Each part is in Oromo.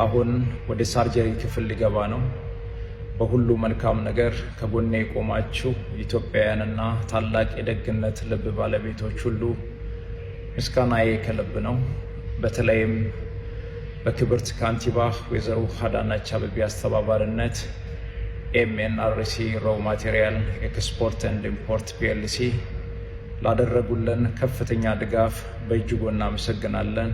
አሁን ወደ ሳርጀሪ ክፍል ሊገባ ነው። በሁሉ መልካም ነገር ከጎኔ ቆማችሁ ኢትዮጵያውያንና ታላቅ የደግነት ልብ ባለቤቶች ሁሉ ምስጋናዬ ከልብ ነው። በተለይም በክብርት ካንቲባ ወይዘሮ አዳነች አቤቤ አስተባባሪነት ኤምኤንአርሲ ሮው ማቴሪያል ኤክስፖርት ኤንድ ኢምፖርት ፒኤልሲ ላደረጉልን ከፍተኛ ድጋፍ በእጅጉ እናመሰግናለን።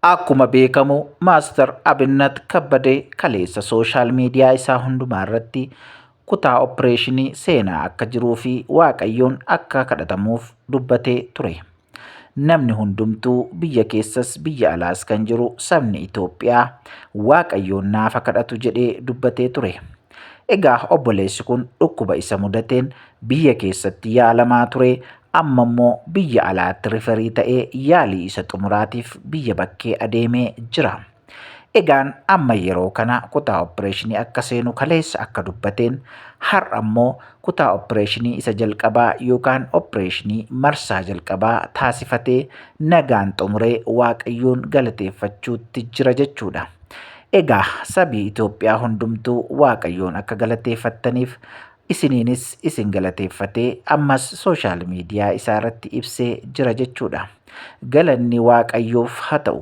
Akkuma beekamu Maaster Abinnat Kabbadee kaleessa sooshaal miidiyaa isaa hundumaa irratti kutaa opereeshinii seenaa akka jiruu fi Waaqayyoon akka kadhatamuuf dubbatee ture. Namni hundumtuu biyya keessas biyya alaas kan jiru sabni Itoophiyaa Waaqayyoon naaf kadhatu jedhee dubbatee ture. Egaa obboleessi kun dhukkuba isa mudateen biyya keessatti yaalamaa ture. Amma immoo biyya alaatti rifarii ta'ee yaalii isa xumuraatiif biyya bakkee adeemee jira. Egaan amma yeroo kana kutaa opereeshinii akka seenu kaleessa akka dubbateen har'a immoo kutaa opereeshinii isa jalqabaa yookaan opereeshinii marsaa jalqabaa taasifatee nagaan xumuree Waaqayyoon galateeffachuutti jira jechuudha. Egaa sabii Itoophiyaa hundumtuu Waaqayyoon akka galateeffattaniif isiniinis isin galateeffatee ammas sooshaal miidiyaa isaa irratti ibsee jira jechuudha. Galanni Waaqayyoof haa ta'u.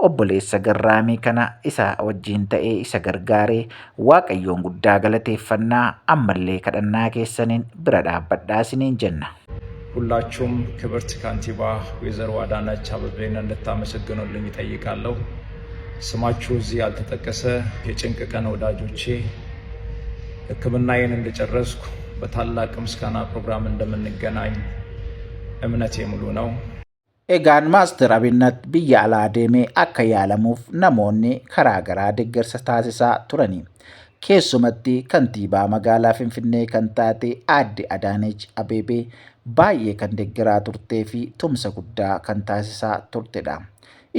Obboleessa garraamii kana isa wajjin ta'ee isa gargaaree Waaqayyoon guddaa galateeffannaa ammallee kadhannaa keessaniin bira dhaabbadhaa isiniin jenna. ሁላችሁም ክብርት ካንቲባ ወይዘሮ አዳነች አቤቤን እንድታመሰግኑልኝ እጠይቃለሁ። ስማችሁ እዚህ ያልተጠቀሰ የጭንቅ ቀን ወዳጆቼ ሕክምናዬን እንደጨረስኩ በታላቅ ምስጋና ፕሮግራም እንደምንገናኝ እምነቴ ሙሉ ነው። Egaan Maaster Abinnat biyya alaa deemee akka yaalamuuf namoonni karaa garaa deeggarsa taasisaa turani. Keessumatti kantiibaa magaalaa Finfinnee kan taate aadde Adaanech Abeebee baay'ee kan deeggaraa turtee fi tumsa guddaa kan taasisaa turtedha.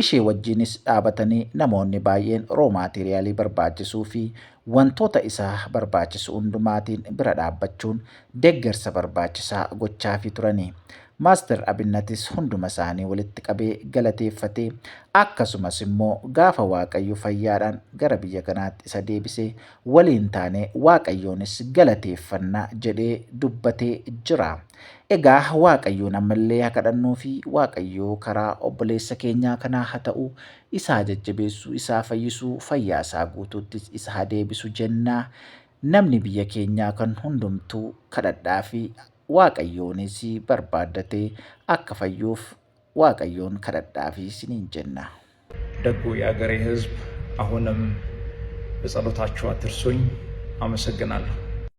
Ishee wajjinis dhaabatanii namoonni baay'een roo maateriiyaalii barbaachisuu fi wantoota isaa barbaachisu hundumaatiin bira dhaabbachuun deeggarsa barbaachisaa gochaa fi turani. Maaster Abinnatis hunduma isaanii walitti qabee galateeffatee akkasumas immoo gaafa Waaqayyo fayyaadhaan gara biyya kanaatti isa deebisee waliin taanee Waaqayyoonis galateeffannaa jedhee dubbatee jira. Egaa Waaqayyoon ammallee haa kadhannuu fi Waaqayyoo karaa obboleessa keenyaa kanaa haa ta'u isaa jajjabeessuu isaa fayyisuu fayyaa isaa guutuuttis isa haa deebisu jennaa. Namni biyya keenyaa kan hundumtuu kadhadhaa fi Waaqayyoonis barbaaddatee akka fayyuuf Waaqayyoon kadhadhaa fi isiniin jenna. ደጉ የአገሬ ሕዝብ አሁንም በጸሎታችሁ አትርሱኝ። አመሰግናለሁ።